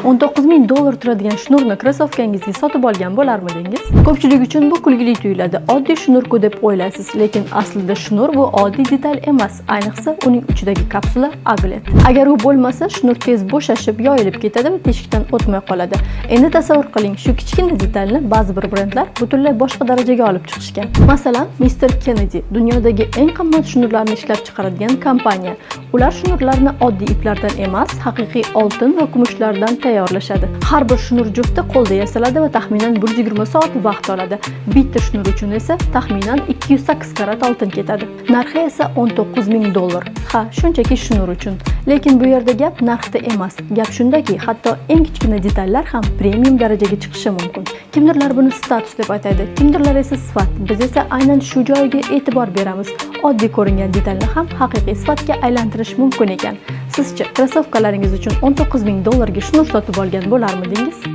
19 ming dollar turadigan shnurni krossovkangizga sotib olgan bo'larmidingiz? Ko'pchilik uchun bu kulgili tuyuladi. Oddiy shnur-ku deb o'ylaysiz, lekin aslida shnur bu oddiy detal emas, ayniqsa uning uchidagi kapsula aglet. Agar u bo'lmasa, shnur tez bo'shashib, yoyilib ketadi va teshikdan o'tmay qoladi. Endi tasavvur qiling, shu kichkina detalni ba'zi bir brendlar butunlay boshqa darajaga olib chiqishgan. Masalan, Mr. Kennedy dunyodagi eng qimmat shnurlarni ishlab chiqaradigan kompaniya. Ular shnurlarni oddiy iplardan emas, haqiqiy oltin va kumushlardan tayyorlashadi. Har bir shnur jufti qo'lda yasaladi va taxminan 120 soat vaqt oladi. Bitta shnur uchun esa taxminan 208 karat oltin ketadi. Narxi esa 19 ming dollar. Ha, shunchaki shnur uchun. Lekin bu yerda gap narxda emas. Gap shundaki, hatto eng kichkina detallar ham premium darajaga chiqishi mumkin. Kimdirlar buni status deb ataydi, kimdirlar esa sifat. Biz esa aynan shu joyiga e'tibor beramiz. Oddiy ko'ringan detalni ham haqiqiy sifatga aylantirish mumkin ekan. Sizcha krossovkalaringiz uchun 19 ming dollarga shnur sotib olgan bo'larmidingiz?